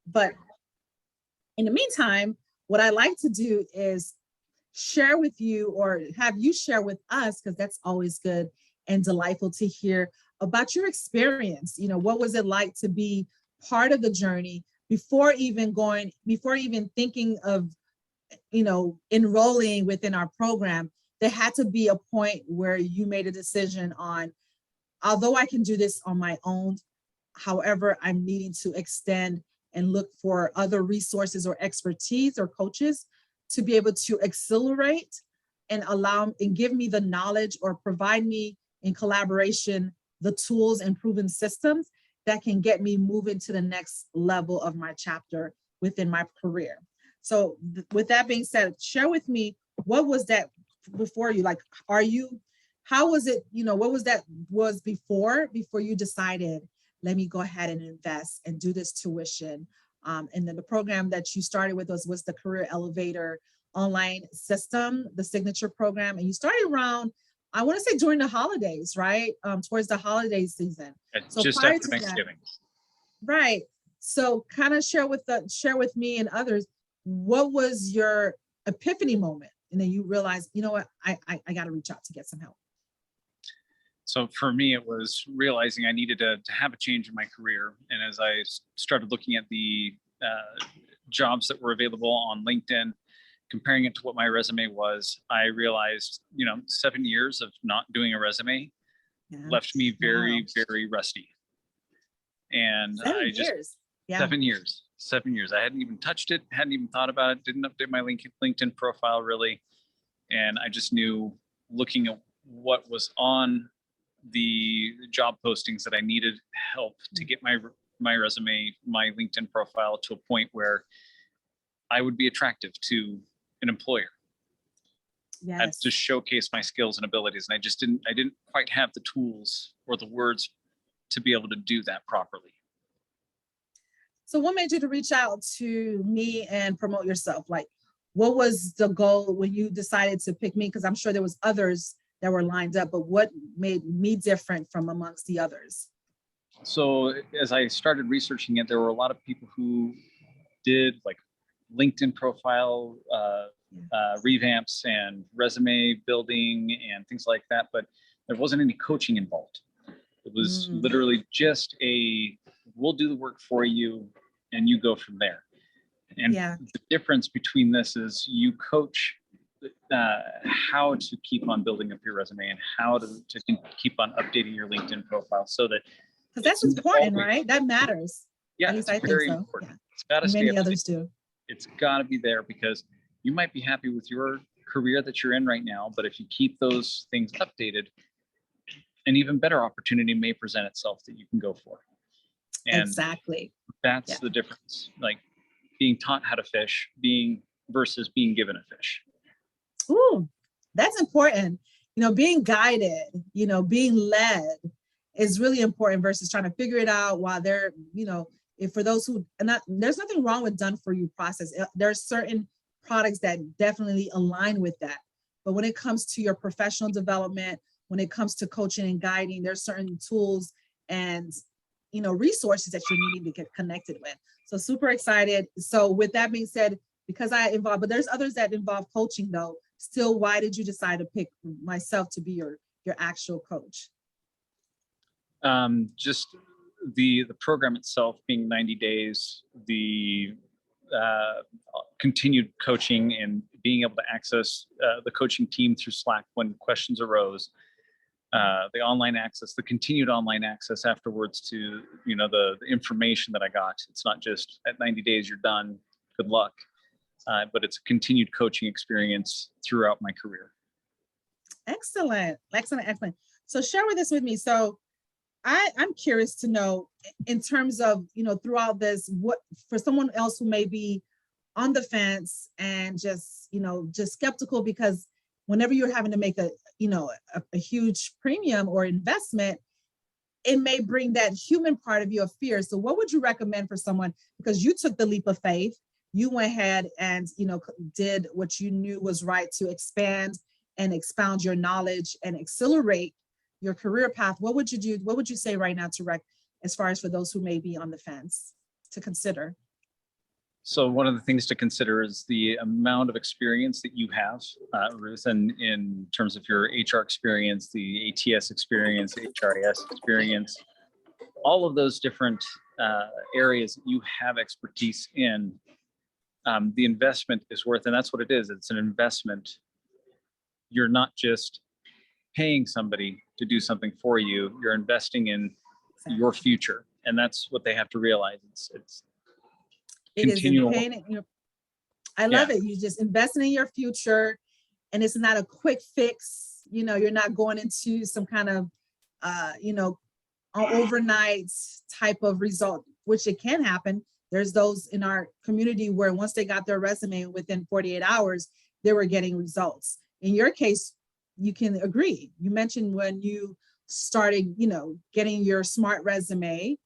But in the meantime, what I like to do is share with you, or have you share with us, because that's always good and delightful to hear about your experience. What was it like to be part of the journey before even thinking of, enrolling within our program? There had to be a point where you made a decision on, although I can do this on my own, however, I'm needing to extend and look for other resources or expertise or coaches to be able to accelerate and allow and give me the knowledge, or provide me in collaboration the tools and proven systems that can get me moving to the next level of my chapter within my career. So with that being said, share with me, what was that before you? Like, how was it, what was before you decided, let me go ahead and invest and do this tuition. And then the program that you started with was the Career Elevator online system, the signature program. And you started around, I want to say during the holidays, right? Towards the holiday season. So just after Thanksgiving. Right. So kind of share with me and others, what was your epiphany moment? And then you realize, you know what, I got to reach out to get some help. So for me, it was realizing I needed to have a change in my career. And as I started looking at the jobs that were available on LinkedIn, comparing it to what my resume was, I realized, 7 years of not doing a resume left me very, very rusty. And 7 years. I hadn't even touched it, hadn't even thought about it, didn't update my LinkedIn profile really. And I just knew, looking at what was on the job postings, that I needed help to get my resume, my LinkedIn profile to a point where I would be attractive to an employer. Yes. I had to showcase my skills and abilities. And I didn't quite have the tools or the words to be able to do that properly. So what made you to reach out to me and promote yourself? Like, what was the goal when you decided to pick me? Because I'm sure there was others that were lined up, but what made me different from amongst the others? So as I started researching it, there were a lot of people who did like LinkedIn profile revamps and resume building and things like that, but there wasn't any coaching involved. It was literally just we'll do the work for you and you go from there. And the difference between this is you coach how to keep on building up your resume and how to keep on updating your LinkedIn profile, so that, because that's important, right? That matters. Yeah, at least it's I very think so. important. It's got to stay Many up to others date. do. It's got to be there, because you might be happy with your career that you're in right now, but if you keep those things updated, an even better opportunity may present itself that you can go for. And exactly. That's the difference. Like being taught how to fish, versus being given a fish. Ooh, that's important. Being guided, being led is really important versus trying to figure it out while they're, if for those who, there's nothing wrong with done for you process. There are certain products that definitely align with that. But when it comes to your professional development, when it comes to coaching and guiding, there's certain tools and, resources that you're needing to get connected with. So super excited. So with that being said, because I involve, but there's others that involve coaching though. Still, why did you decide to pick myself to be your actual coach? Just the program itself being 90 days, the continued coaching and being able to access the coaching team through Slack when questions arose, the online access, the continued online access afterwards to, the information that I got. It's not just at 90 days, you're done, good luck. But it's a continued coaching experience throughout my career. Excellent. So share with me. So I'm curious to know, in terms of, throughout this, what for someone else who may be on the fence and just skeptical, because whenever you're having to make a huge premium or investment, it may bring that human part of you of fear. So what would you recommend for someone, because you took the leap of faith, you went ahead and, did what you knew was right to expand and expound your knowledge and accelerate your career path? What would you do? What would you say right now as far as for those who may be on the fence to consider? So one of the things to consider is the amount of experience that you have, Ruth, and in terms of your HR experience, the ATS experience, HRIS experience, all of those different areas that you have expertise in. The investment is worth, and that's what it is. It's an investment. You're not just paying somebody to do something for you. You're investing in your future, and that's what they have to realize. It's It is continual. I love it. You just investing in your future, and it's not a quick fix. You're not going into some kind of, overnight type of result, which it can happen. There's those in our community where once they got their resume within 48 hours, they were getting results. In your case, you can agree. You mentioned when you started, getting your smart resume,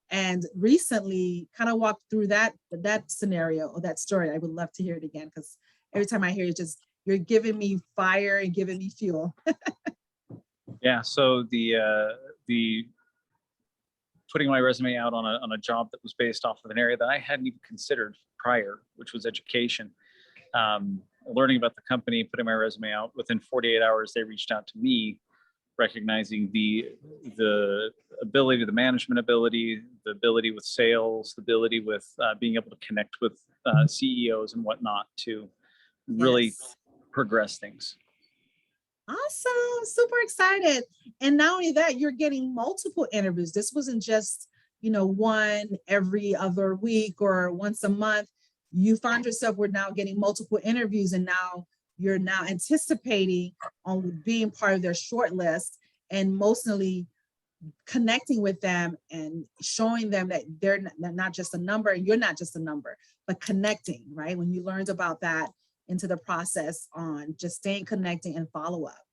and recently kind of walked through that scenario or that story. I would love to hear it again, because every time I hear it, you're giving me fire and giving me fuel. Yeah. So the putting my resume out on a job that was based off of an area that I hadn't even considered prior, which was education. Learning about the company, putting my resume out, within 48 hours, they reached out to me, recognizing the ability, the management ability, the ability with sales, the ability with being able to connect with CEOs and whatnot to really progress things. Awesome. Super excited. And not only that, you're getting multiple interviews. This wasn't just, one every other week or once a month. You found yourself, we're now getting multiple interviews, and now you're now anticipating on being part of their short list, and mostly connecting with them and showing them that they're not just a number, and you're not just a number, but connecting, right? When you learned about that into the process on just staying connected and follow up,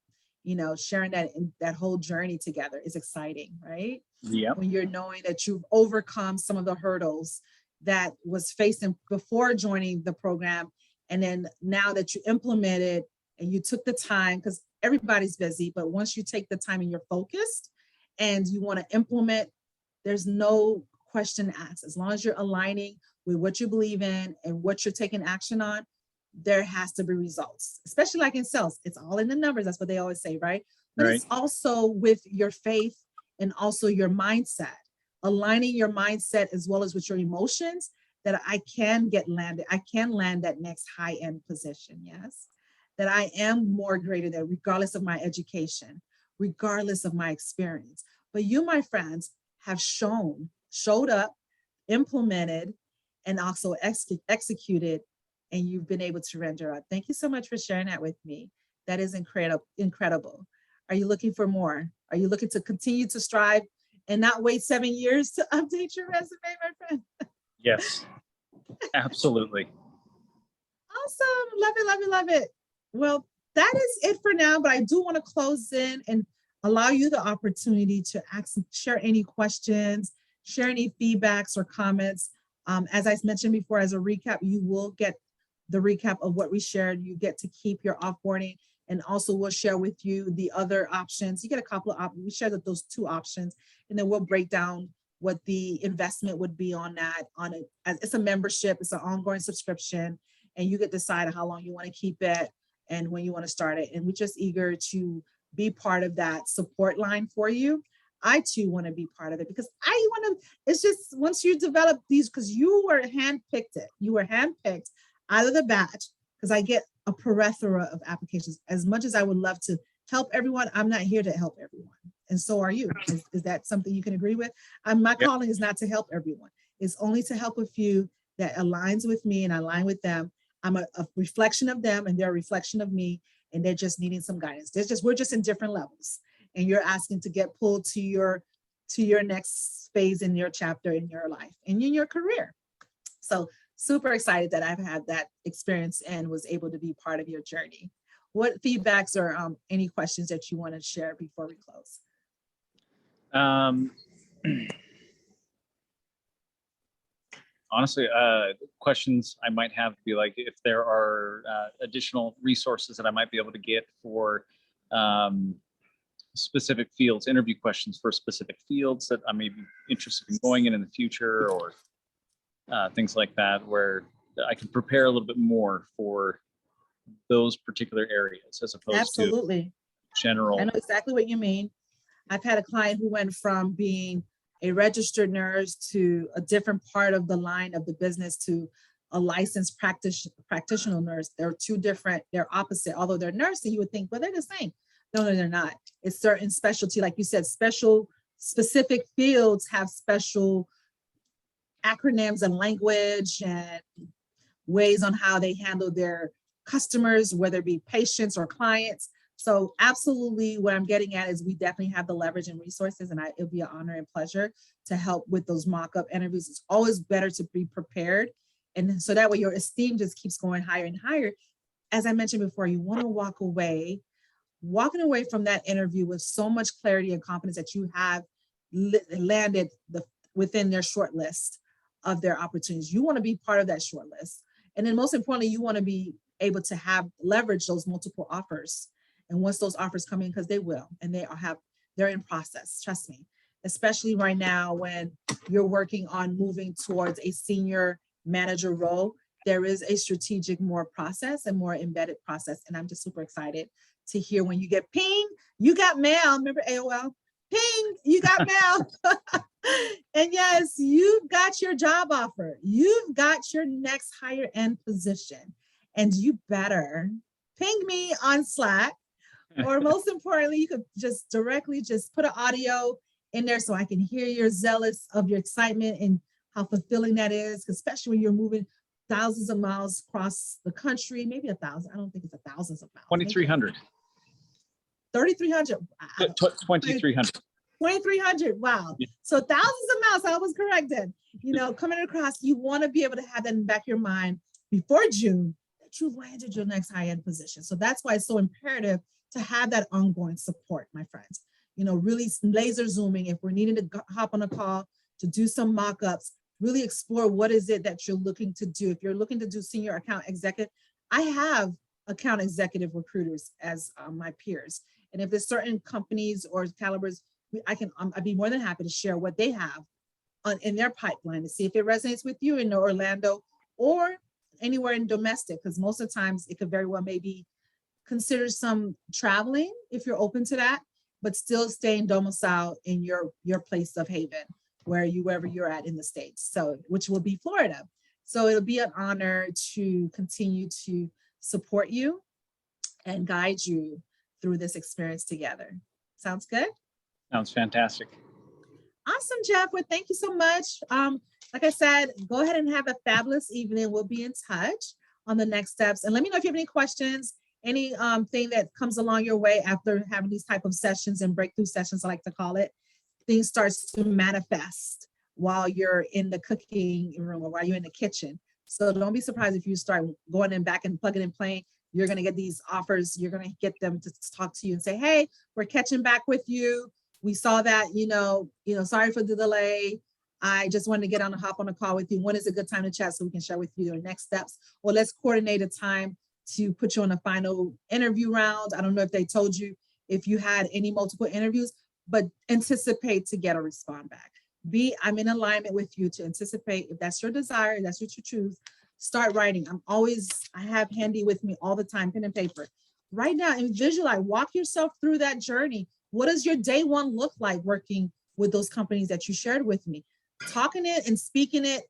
sharing that whole journey together is exciting, right? Yeah. When you're knowing that you've overcome some of the hurdles that was facing before joining the program, and then now that you implemented and you took the time, because everybody's busy, but once you take the time and you're focused and you want to implement, there's no question asked. As long as you're aligning with what you believe in and what you're taking action on, there has to be results, especially like in sales. It's all in the numbers. That's what they always say, right? But It's also with your faith and also your mindset, aligning your mindset as well as with your emotions, that I can land that next high-end position. Yes. That I am more greater than, regardless of my education, regardless of my experience. But you, my friends, have showed up, implemented, and also executed, and you've been able to render up. Thank you so much for sharing that with me. That is incredible. Are you looking for more? Are you looking to continue to strive and not wait 7 years to update your resume, my friend? Yes, absolutely. Awesome. Love it, love it, love it. Well, that is it for now, but I do want to close in and allow you the opportunity to share any questions, share any feedbacks or comments. As I mentioned before, as a recap, you will get the recap of what we shared. You get to keep your offboarding, and also we'll share with you the other options. You get a couple of options. We share those 2 options, and then we'll break down what the investment would be on that. It's a membership, it's an ongoing subscription, and you get to decide how long you want to keep it and when you want to start it. And we're just eager to be part of that support line for you. I too want to be part of it, because it's just, once you develop these, because you were handpicked out of the batch, because I get a plethora of applications. As much as I would love to help everyone, I'm not here to help everyone. And so are you. Is that something you can agree with? My calling is not to help everyone. It's only to help a few that aligns with me and I align with them. I'm a reflection of them, and they're a reflection of me, and they're just needing some guidance. We're just in different levels, and you're asking to get pulled to your next phase in your chapter in your life and in your career. So super excited that I've had that experience and was able to be part of your journey. What feedbacks or any questions that you want to share before we close? Honestly, questions I might have to be like, if there are additional resources that I might be able to get for specific fields, interview questions for specific fields that I may be interested in going in the future, or things like that, where I can prepare a little bit more for those particular areas as opposed to Absolutely. general. I know exactly what you mean. I've had a client who went from being a registered nurse to a different part of the line of the business to a licensed practitioner nurse. They're two different, they're opposite. Although they're nursing, you would think, well, they're the same. No, they're not. It's certain specialty, like you said, specific fields have special acronyms and language and ways on how they handle their customers, whether it be patients or clients. So absolutely what I'm getting at is we definitely have the leverage and resources, and it'll be an honor and pleasure to help with those mock-up interviews. It's always better to be prepared. And so that way your esteem just keeps going higher and higher. As I mentioned before, you want to walking away from that interview with so much clarity and confidence that you have landed within their short list of their opportunities. You want to be part of that short list. And then most importantly, you want to be able to have leverage those multiple offers. And once those offers come in, because they will, and they're in process, trust me, especially right now when you're working on moving towards a senior manager role, there is a strategic more process and more embedded process. And I'm just super excited to hear when you get ping, you got mail, remember AOL? Ping, you got mail. And yes, you've got your job offer. You've got your next higher end position. And you better ping me on Slack. Or most importantly, you could just directly put an audio in there so I can hear you're zealous of your excitement and how fulfilling that is, especially when you're moving thousands of miles across the country, maybe 1,000. I don't think it's thousands of miles. 2,300. 3,300. 2,300. 2,300. Wow. Yeah. So thousands of miles. I was corrected. Coming across, you want to be able to have that in the back of your mind before June that you landed your next high-end position. So that's why it's so imperative to have that ongoing support, my friends. Really laser zooming. If we're needing to hop on a call to do some mock-ups, really explore what is it that you're looking to do. If you're looking to do senior account executive, I have account executive recruiters as my peers. And if there's certain companies or calibers, I'd be more than happy to share what they have in their pipeline to see if it resonates with you in Orlando or anywhere in domestic, because most of the times it could very well maybe consider some traveling if you're open to that, but still staying domiciled in your place of haven, wherever you're at in the States. So, which will be Florida. So it'll be an honor to continue to support you and guide you through this experience together. Sounds good? Sounds fantastic. Awesome, Jeff. Well, thank you so much. Like I said, go ahead and have a fabulous evening. We'll be in touch on the next steps. And let me know if you have any questions, any thing that comes along your way after having these type of sessions and breakthrough sessions, I like to call it. Things starts to manifest while you're in the cooking room or while you're in the kitchen. So don't be surprised if you start going in back and plugging and playing. You're going to get these offers. You're going to get them to talk to you and say, hey, we're catching back with you. We saw that, sorry for the delay. I just wanted to get on a hop on a call with you. When is a good time to chat so we can share with you your next steps? Or let's coordinate a time to put you on a final interview round. I don't know if they told you if you had any multiple interviews, but anticipate to get a response back. I'm in alignment with you to anticipate. If that's your desire, that's what you choose, start writing. I have handy with me all the time, pen and paper. Right now, and visualize, walk yourself through that journey. What does your day one look like working with those companies that you shared with me? Talking it and speaking it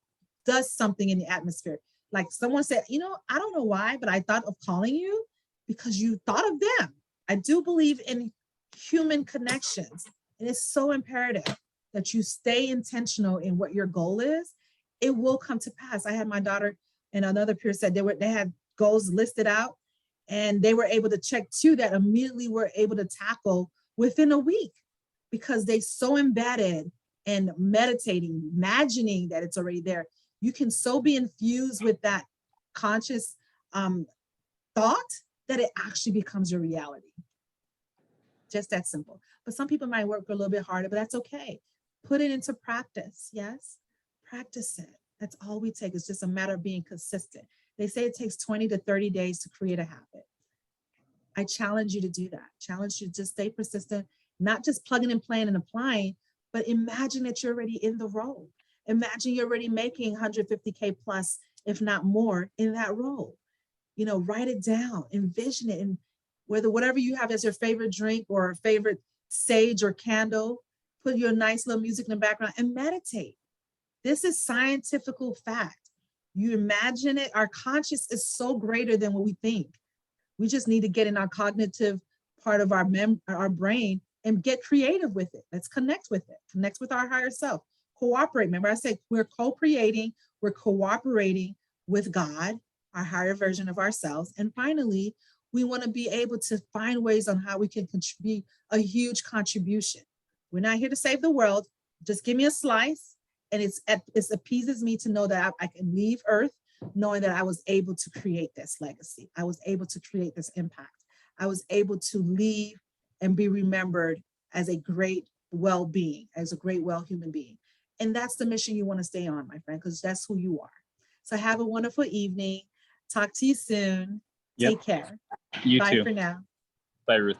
does something in the atmosphere. Like someone said, I don't know why, but I thought of calling you because you thought of them. I do believe in human connections. And it's so imperative that you stay intentional in what your goal is. It will come to pass. I had my daughter and another peer said they had goals listed out and they were able to check two that immediately were able to tackle within a week because they so embedded and meditating, imagining that it's already there. You can so be infused with that conscious thought that it actually becomes your reality. Just that simple. But some people might work a little bit harder, but that's okay. Put it into practice. Yes, practice it. That's all we take. It's just a matter of being consistent. They say it takes 20 to 30 days to create a habit. I challenge you to do that. Challenge you to just stay persistent, not just plugging and playing and applying, but imagine that you're already in the role. Imagine you're already making 150K plus if not more, in that role. You know, write it down, envision it, and whatever you have as your favorite drink or favorite sage or candle, put your nice little music in the background and meditate. This is scientific fact. You imagine it, our conscious is so greater than what we think. We just need to get in our cognitive part of our brain and get creative with it. Let's connect with it, connect with our higher self, cooperate. Remember I said we're co-creating, we're cooperating with God, our higher version of ourselves. And finally, we want to be able to find ways on how we can contribute a huge contribution. We're not here to save the world. Just give me a slice, and it appeases me to know that I can leave Earth knowing that I was able to create this legacy. I was able to create this impact. I was able to leave and be remembered as a great well-being, as a great well-human being. And that's the mission you want to stay on, my friend, because that's who you are. So have a wonderful evening. Talk to you soon. Yep. Take care. You Bye too. for now. Bye, Ruth.